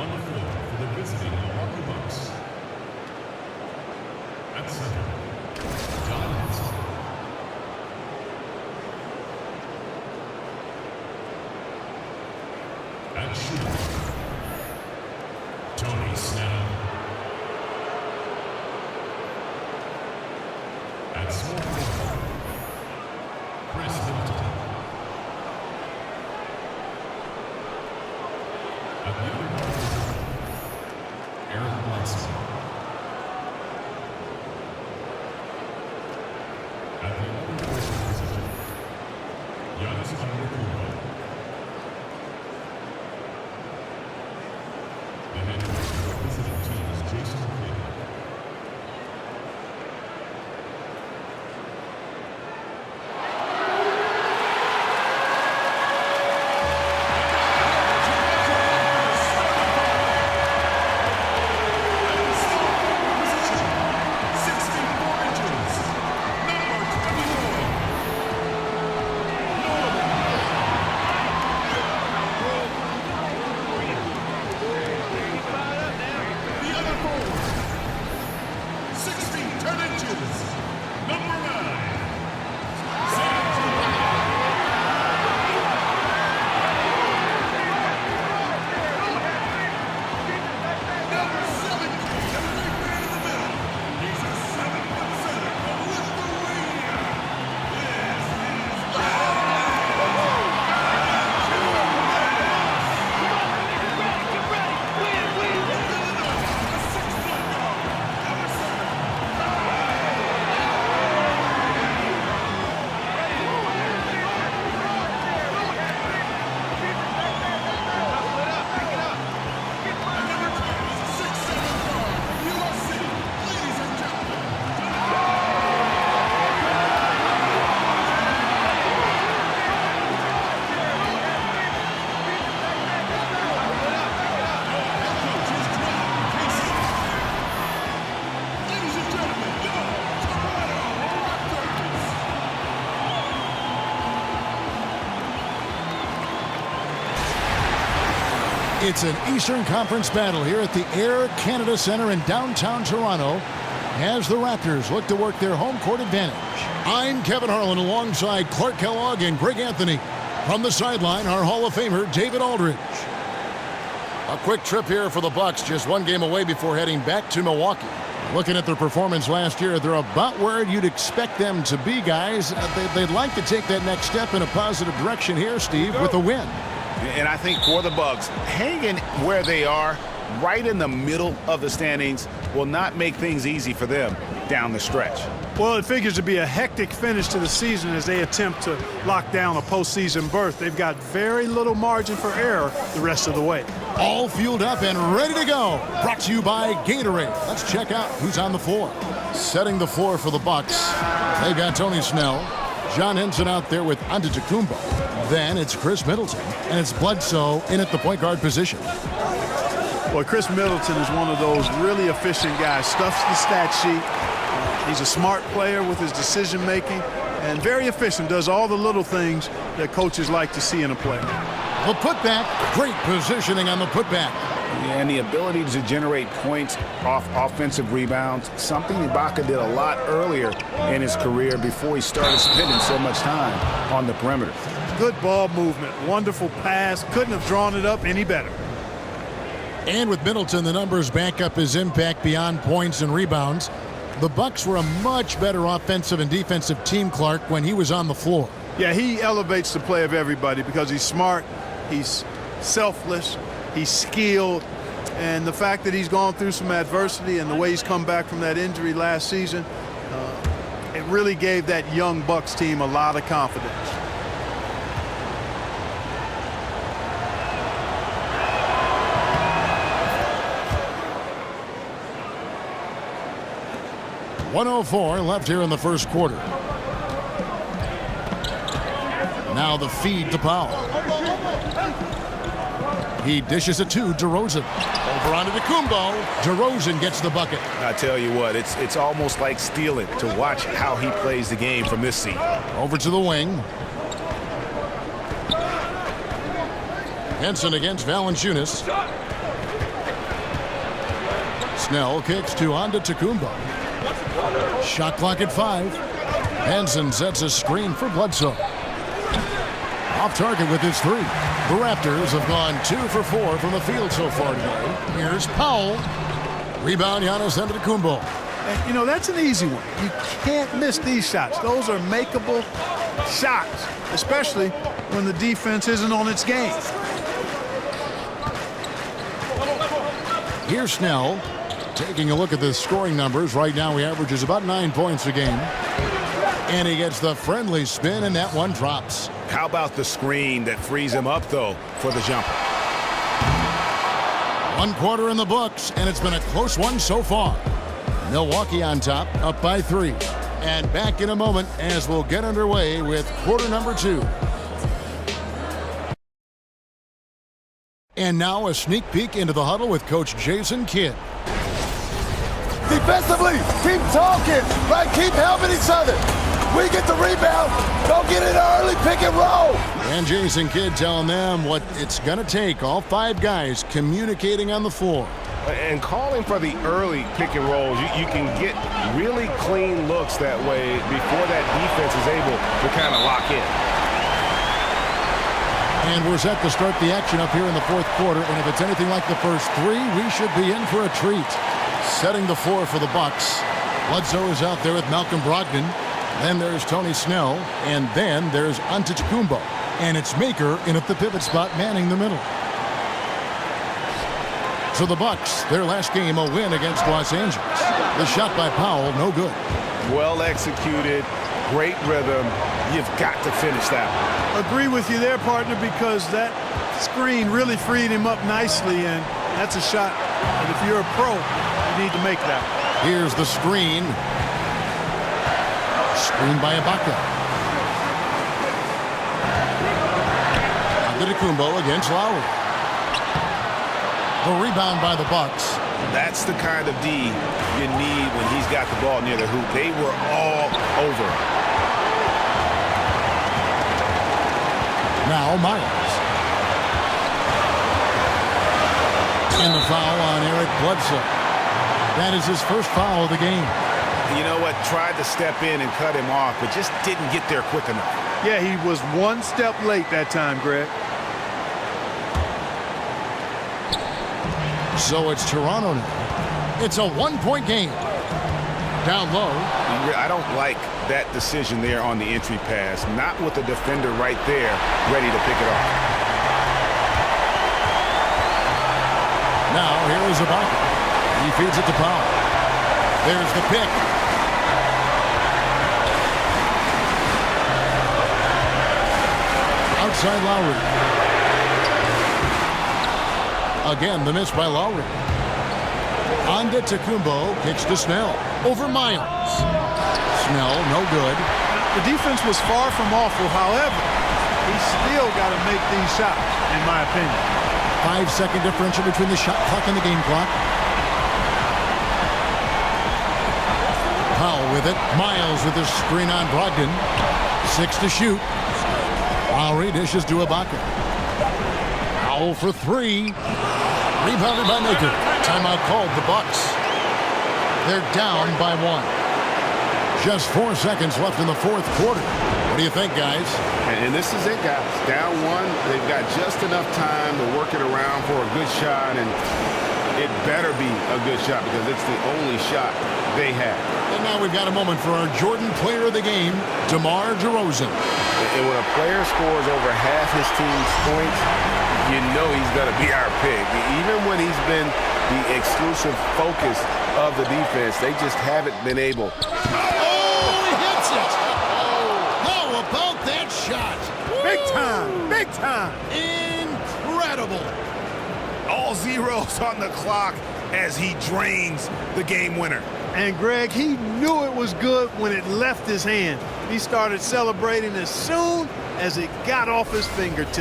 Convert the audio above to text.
on the floor for the visiting Milwaukee Bucks. At center, John Henson. At shooter, Tony Snell. At small forward, Chris Middleton. At the other guard position, Aaron Bledsoe. At the other guard position, Giannis Antetokounmpo. The head coach of the visiting team is Jason Kidd. It's an Eastern Conference battle here at the Air Canada Centre in downtown Toronto as the Raptors look to work their home court advantage. I'm Kevin Harlan alongside Clark Kellogg and Greg Anthony. From the sideline, our Hall of Famer, David Aldridge. A quick trip here for the Bucks, just one game away before heading back to Milwaukee. Looking at their performance last year, they're about where you'd expect them to be, guys. They'd like to take that next step in a positive direction here, Steve, with a win. And I think for the Bucks, hanging where they are, right in the middle of the standings, will not make things easy for them down the stretch. Well, it figures to be a hectic finish to the season as they attempt to lock down a postseason berth. They've got very little margin for error the rest of the way. All fueled up and ready to go. Brought to you by Gatorade. Let's check out who's on the floor. Setting the floor for the Bucks, they've got Tony Snell, John Henson out there with Antetokounmpo. Then it's Chris Middleton, and it's Bledsoe in at the point guard position. Well, Chris Middleton is one of those really efficient guys. Stuffs the stat sheet. He's a smart player with his decision-making and very efficient, does all the little things that coaches like to see in a player. The putback, great positioning on the putback. And the ability to generate points off offensive rebounds, something Ibaka did a lot earlier in his career before he started spending so much time on the perimeter. Good ball movement, wonderful pass, couldn't have drawn it up any better. And with Middleton, the numbers back up his impact beyond points and rebounds. The Bucks were a much better offensive and defensive team, Clark, when he was on the floor. Yeah, he elevates the play of everybody because he's smart, he's selfless, he's skilled, and the fact that he's gone through some adversity and the way he's come back from that injury last season, it really gave that young Bucks team a lot of confidence. .104 left here in the first quarter. Now the feed to Powell. He dishes it to DeRozan. Over onto Antetokounmpo. DeRozan gets the bucket. I tell you what, it's almost like stealing to watch how he plays the game from this seat. Over to the wing. Henson against Valanciunas. Snell kicks to Antetokounmpo. Shot clock at 5. Henson sets a screen for Bledsoe. Off target with his 3. The Raptors have gone 2 for 4 from the field so far today. Here's Powell. Rebound, Giannis Antetokounmpo. And, you know, that's an easy one. You can't miss these shots. Those are makeable shots, especially when the defense isn't on its game. Here's Snell taking a look at the scoring numbers. Right now he averages about 9 points a game. And he gets the friendly spin, and that one drops. How about the screen that frees him up, though, for the jumper? 1 quarter in the books, and it's been a close one so far. Milwaukee on top, up by 3. And back in a moment as we'll get underway with quarter number 2. And now a sneak peek into the huddle with Coach Jason Kidd. Defensively, keep talking, right? Keep helping each other. We get the rebound, don't get in early, pick and roll. And Jason Kidd telling them what it's going to take, all 5 guys communicating on the floor. And calling for the early pick and rolls, you can get really clean looks that way before that defense is able to kind of lock in. And we're set to start the action up here in the 4th quarter, and if it's anything like the first 3, we should be in for a treat. Setting the floor for the Bucks. Bledsoe is out there with Malcolm Brogdon. Then there's Tony Snell, and then there's Antetokounmpo. And it's Maker in at the pivot spot, manning the middle. So the Bucks, their last game, a win against Los Angeles. The shot by Powell, no good. Well executed, great rhythm. You've got to finish that one. Agree with you there, partner, because that screen really freed him up nicely, and that's a shot. And if you're a pro, you need to make that. Here's the screen. Screen by Ibaka. Antetokounmpo against Lowry. The rebound by the Bucks. That's the kind of D you need when he's got the ball near the hoop. They were all over. Now Myers. And the foul on Eric Bledsoe. That is his first foul of the game. You know what? Tried to step in and cut him off, but just didn't get there quick enough. Yeah, he was 1 step late that time, Greg. So it's Toronto now. It's a 1-point game. Down low. I don't like that decision there on the entry pass. Not with the defender right there ready to pick it off. Now here is Ibaka. He feeds it to Powell. There's the pick. Outside Lowry. Again, the miss by Lowry. Antetokounmpo kicks to Snell. Over Miles. Snell, no good. The defense was far from awful. However, he still got to make these shots, in my opinion. 5-second differential between the shot clock and the game clock. Powell with it. Miles with his screen on Brogdon. 6 to shoot. Lowry dishes to Ibaka. Powell for 3. Rebounded by Maker. Timeout called the Bucks. They're down by 1. Just 4 seconds left in the 4th quarter. What do you think, guys? And this is it, guys. Down 1. They've got just enough time to work it around for a good shot, and it better be a good shot because it's the only shot they have. And now we've got a moment for our Jordan player of the game, DeMar DeRozan. And when a player scores over half his team's points, you know he's going to be our pick. Even when he's been the exclusive focus of the defense, they just haven't been able. Oh, he hits it! How about that shot? Big time! Big time! Incredible! All zeros on the clock as he drains the game winner. And Greg, he knew it was good when it left his hand. He started celebrating as soon as it got off his fingertips.